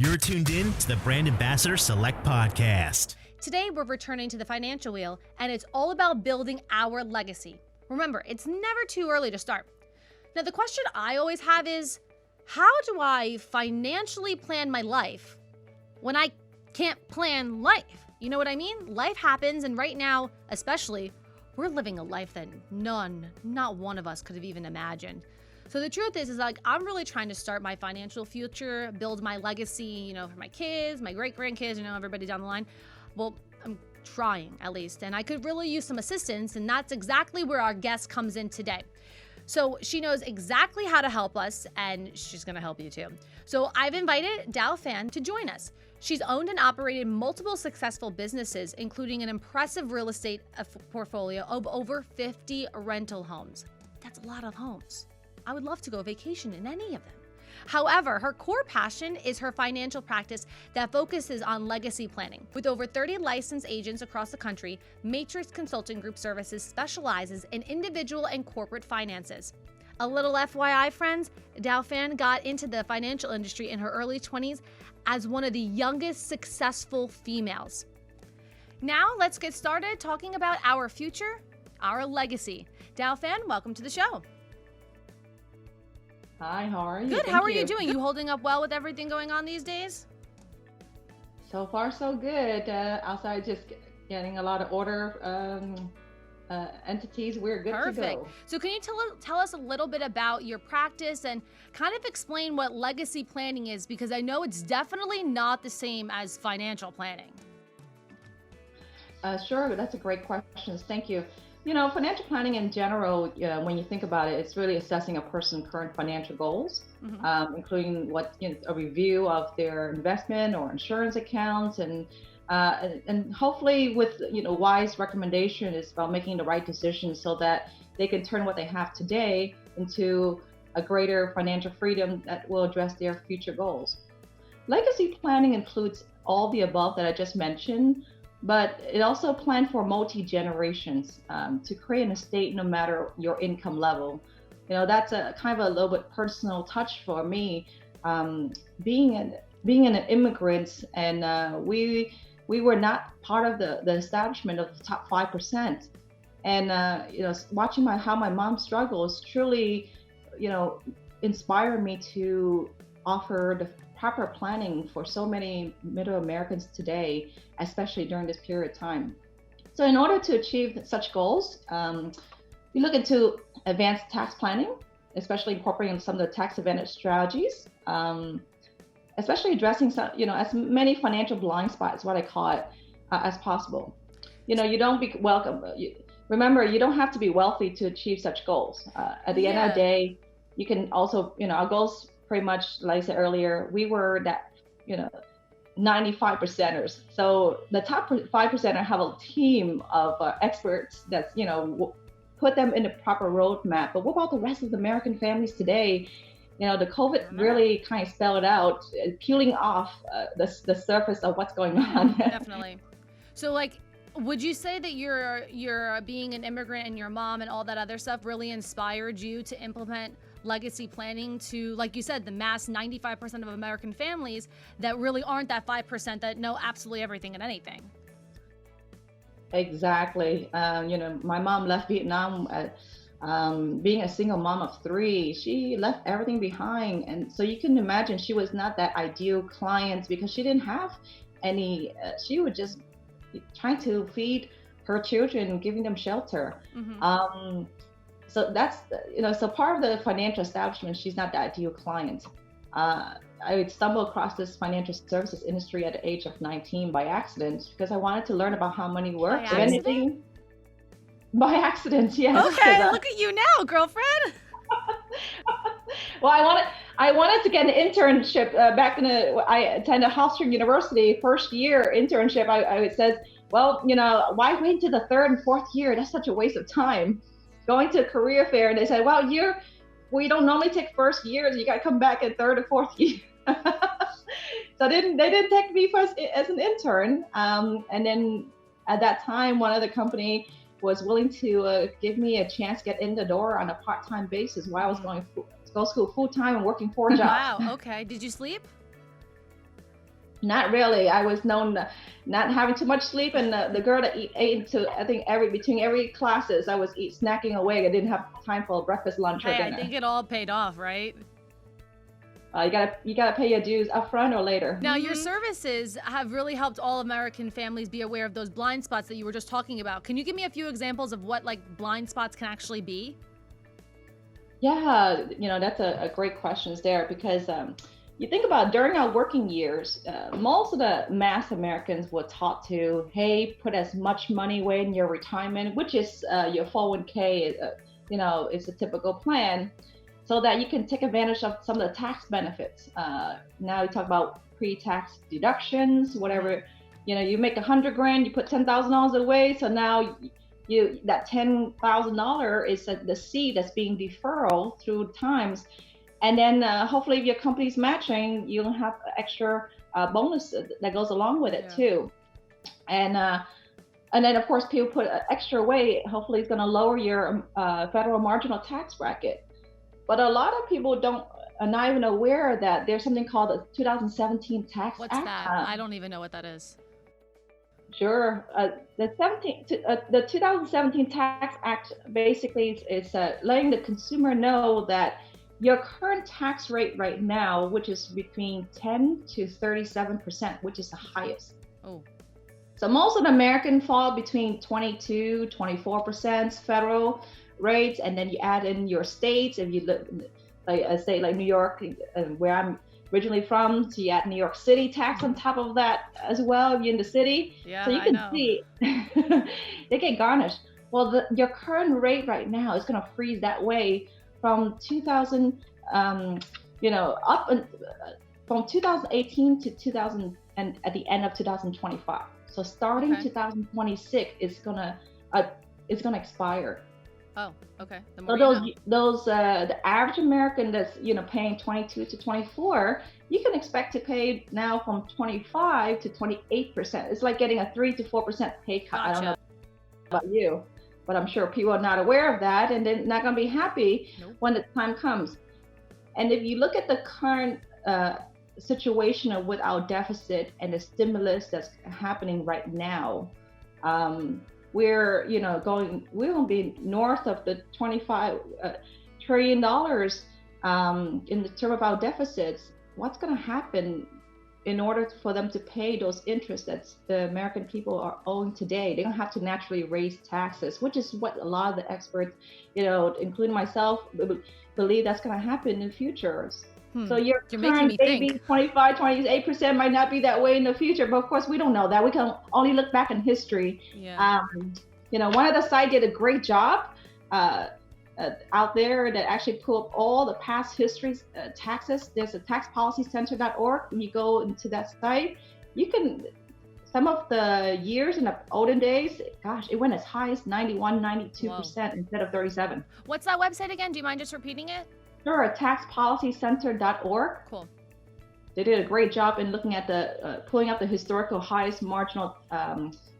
You're tuned in to the Brand Ambassador Select Podcast. Today, we're returning to the financial wheel, and it's all about building our legacy. Remember, it's never too early to start. Now, the question I always have is, how do I financially plan my life when I can't plan life? You know what I mean? Life happens, and right now, especially, we're living a life that not one of us could have even imagined. So the truth is like, I'm really trying to start my financial future, build my legacy, for my kids, my great-grandkids, everybody down the line. Well, I'm trying at least, and I could really use some assistance, and that's exactly where our guest comes in today. So she knows exactly how to help us, and she's gonna help you too. So I've invited Dao Phan to join us. She's owned and operated multiple successful businesses, including an impressive real estate portfolio of over 50 rental homes. That's a lot of homes. I would love to go vacation in any of them. However, her core passion is her financial practice that focuses on legacy planning. With over 30 licensed agents across the country, Matrix Consulting Group Services specializes in individual and corporate finances. A little FYI, friends, Dao Phan got into the financial industry in her early 20s as one of the youngest successful females. Now, let's get started talking about our future, our legacy. Dao Phan, welcome to the show. Hi, how are you? Good. How are you doing? You holding up well with everything going on these days? So far, so good. Outside, just getting a lot of order entities. We're good to go. So can you tell us a little bit about your practice and kind of explain what legacy planning is? Because I know it's definitely not the same as financial planning. Sure, that's a great question. Thank you. Financial planning in general, when you think about it, it's really assessing a person's current financial goals, including a review of their investment or insurance accounts, and hopefully with wise recommendation is about making the right decisions so that they can turn what they have today into a greater financial freedom that will address their future goals. Legacy planning includes all the above that I just mentioned, but it also planned for multi-generations to create an estate no matter your income level. That's a kind of a little bit personal touch for me. Being an immigrant, and we were not part of the establishment of the top 5%. And watching how my mom struggles truly, inspired me to offer the proper planning for so many Middle Americans today, especially during this period of time. So in order to achieve such goals, we look into advanced tax planning, especially incorporating some of the tax advantage strategies, especially addressing some, as many financial blind spots, what I call it, as possible. You don't be welcome. Remember, you don't have to be wealthy to achieve such goals. At the end of the day, you can also, our goals pretty much, like I said earlier, we were that, 95%ers. So the top 5% have a team of experts that's, put them in the proper roadmap. But what about the rest of the American families today? The COVID really kind of spelled out, peeling off the surface of what's going on. Definitely. So would you say that your being an immigrant and your mom and all that other stuff really inspired you to implement legacy planning to, like you said, the mass 95% of American families that really aren't that 5% that know absolutely everything and anything? Exactly. My mom left Vietnam being a single mom of 3. She left everything behind. And so you can imagine she was not that ideal client because she didn't have any, she was just trying to feed her children, giving them shelter. So that's, so part of the financial establishment, she's not the ideal client. I stumbled across this financial services industry at the age of 19 by accident because I wanted to learn about how money works. By accident? By accident, yes. Okay, look at you now, girlfriend. Well, I wanted to get an internship back I attended Hofstra University, first year internship. It says, well, why wait to the 3rd and 4th year? That's such a waste of time. Going to a career fair, and they said, well, we don't normally take first years. You got to come back in 3rd or 4th year. So they didn't take me first as an intern. And then at that time, one of the company was willing to give me a chance to get in the door on a part-time basis while I was going to go to school full-time and working 4 jobs. Wow. Okay. Did you sleep? Not really. I was known not having too much sleep, and the girl that ate into, I think, between every classes, I was snacking away. I didn't have time for breakfast, lunch, or Hey, dinner. I think it all paid off, right? You gotta pay your dues upfront or later. Now, your services have really helped all American families be aware of those blind spots that you were just talking about. Can you give me a few examples of what like blind spots can actually be? Yeah, that's a great question there because you think about during our working years, most of the mass Americans were taught to, hey, put as much money away in your retirement, which is your 401k, is a typical plan, so that you can take advantage of some of the tax benefits. Now we talk about pre-tax deductions, whatever, you make 100 grand, you put $10,000 away, so now that $10,000 is the seed that's being deferred through times, and then hopefully if your company's matching, you'll have extra bonus that goes along with it too, and then of course people put extra away. Hopefully it's going to lower your federal marginal tax bracket, but a lot of people are not even aware that there's something called the 2017 Tax What's Act. that? I don't even know what that is. Sure. The 2017 Tax Act basically is letting the consumer know that your current tax rate right now, which is between 10 to 37%, which is the highest. Oh. So most of the Americans fall between 22, 24% federal rates, and then you add in your states. If you look, like a state like New York, where I'm originally from, so you add New York City tax on top of that as well if you're in the city. Yeah, so you can see they get garnished. Well, your current rate right now is going to freeze that way from 2000, from 2018 to 2000 and at the end of 2025. So starting 2026 is gonna expire. Oh, okay. So the average American that's paying 22 to 24, you can expect to pay now from 25 to 28%. It's like getting a 3 to 4% pay cut. Gotcha. I don't know about you, but I'm sure people are not aware of that, and they're not going to be happy when the time comes. And if you look at the current situation with our deficit and the stimulus that's happening right now, we're we'll be north of the $25 trillion in the term of our deficits. What's going to happen in order for them to pay those interests that the American people are owing today? They're going to have to naturally raise taxes, which is what a lot of the experts, including myself, believe that's going to happen in the future. So your current maybe 25, 28% might not be that way in the future, but of course we don't know that. We can only look back in history. Yeah. One of the sites did a great job out there that actually pull up all the past histories, taxes. There's a taxpolicycenter.org. When you go into that site, you can, some of the years in the olden days, gosh, it went as high as 91, 92% instead of 37. What's that website again? Do you mind just repeating it? Sure, taxpolicycenter.org. Cool. They did a great job in looking at the pulling up the historical highest marginal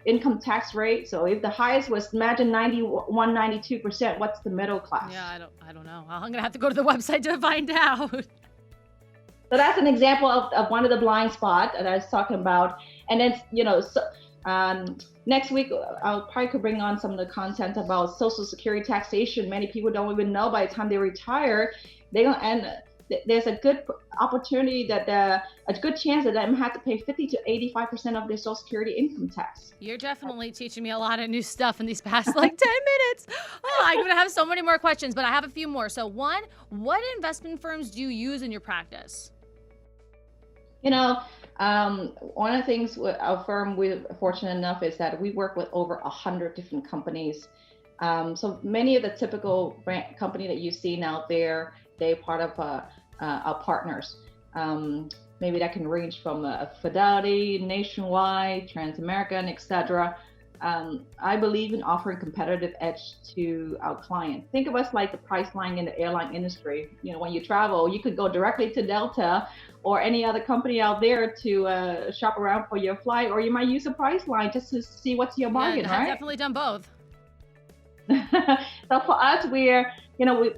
income tax rate. So if the highest was, imagine 91, 92%, what's the middle class? Yeah, I don't know. I'm gonna have to go to the website to find out. So that's an example of one of the blind spots that I was talking about. And then next week I'll probably could bring on some of the content about Social Security taxation. Many people don't even know by the time they retire, there's a good opportunity that a good chance that they have to pay 50 to 85% of their Social Security income tax. You're definitely teaching me a lot of new stuff in these past 10 minutes. Oh, I'm gonna have so many more questions, but I have a few more. So one, what investment firms do you use in your practice? One of the things with our firm, we're fortunate enough is that we work with over 100 different companies. So many of the typical brand company that you've seen out there, they're part of our partners. Maybe that can range from Fidelity, Nationwide, Transamerican, etc. I believe in offering competitive edge to our client. Think of us like the Priceline in the airline industry. When you travel, you could go directly to Delta or any other company out there to shop around for your flight, or you might use a Priceline just to see what's your bargain, right? I've definitely done both. So for us, we're,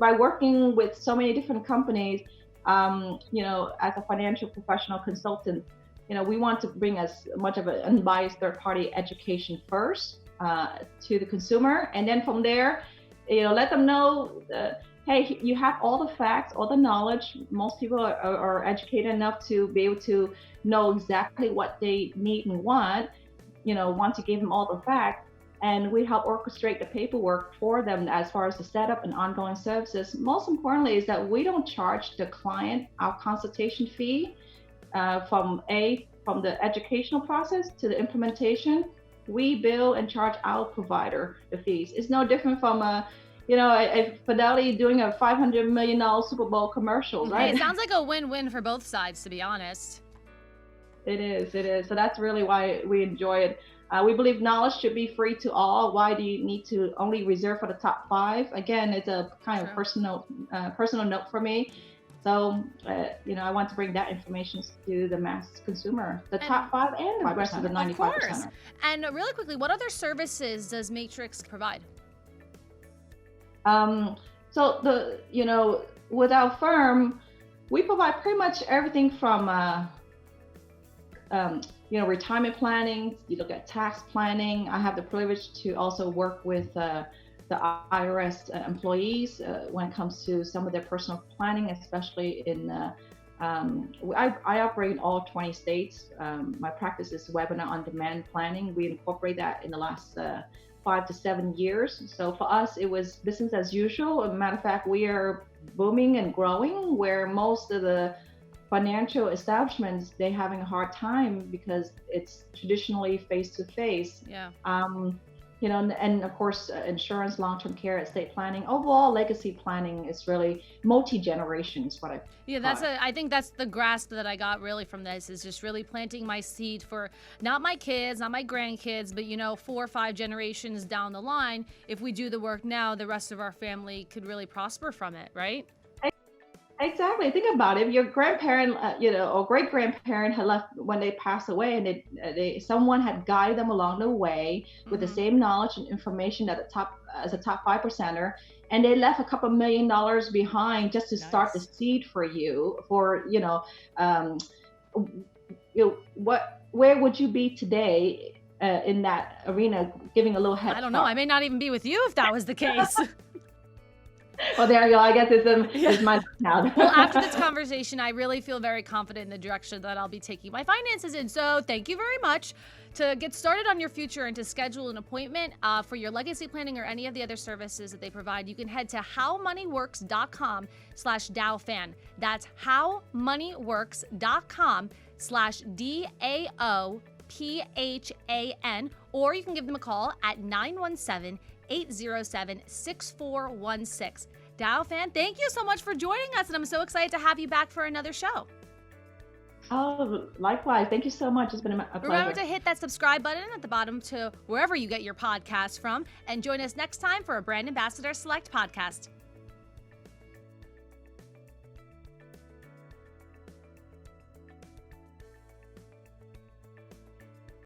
by working with so many different companies, as a financial professional consultant, we want to bring as much of an unbiased third-party education first to the consumer, and then from there, let them know hey, you have all the facts, all the knowledge. Most people are educated enough to be able to know exactly what they need and want, once you give them all the facts. And we help orchestrate the paperwork for them as far as the setup and ongoing services. Most importantly is that we don't charge the client our consultation fee from the educational process to the implementation. We bill and charge our provider the fees. It's no different from a Fidelity doing a $500 million Super Bowl commercial, right? It sounds like a win-win for both sides, to be honest. It is. So that's really why we enjoy it. We believe knowledge should be free to all. Why do you need to only reserve for the top 5? Again, it's a kind of personal note for me. So, I want to bring that information to the mass consumer, the top 5 and the rest of the 95%. Of course. And really quickly, what other services does Matrix provide? So with our firm, we provide pretty much everything from, retirement planning. You look at tax planning. I have the privilege to also work with the IRS employees when it comes to some of their personal planning, especially in. I operate in all 20 states. My practice is webinar on demand planning. We incorporate that in the last 5 to 7 years. So for us, it was business as usual. As a matter of fact, we are booming and growing, where most of the financial establishments, they're having a hard time because it's traditionally face-to-face. Yeah. And of course, insurance, long-term care, estate planning, overall legacy planning is really multi-generations. I think that's the grasp that I got really from this, is just really planting my seed for not my kids, not my grandkids, but 4 or 5 generations down the line. If we do the work now, the rest of our family could really prosper from it, right? Exactly. Think about it. If your grandparent, or great grandparent had left when they passed away, and someone had guided them along the way with the same knowledge and information as a top 5%er, and they left a couple $1 million behind just to start the seed for you. Where would you be today in that arena, giving a little head? I don't know. I may not even be with you if that was the case. Well, there you go. I guess it's my now. Well, after this conversation, I really feel very confident in the direction that I'll be taking my finances in. So thank you very much. To get started on your future and to schedule an appointment for your legacy planning or any of the other services that they provide, you can head to howmoneyworks.com/Dao Phan. That's howmoneyworks.com/DAOPHAN, or you can give them a call at 917-807-6416. Dao Phan, thank you so much for joining us, and I'm so excited to have you back for another show. Oh, likewise. Thank you so much. It's been a pleasure. Remember to hit that subscribe button at the bottom to wherever you get your podcasts from, and join us next time for a Brand Ambassador Select podcast.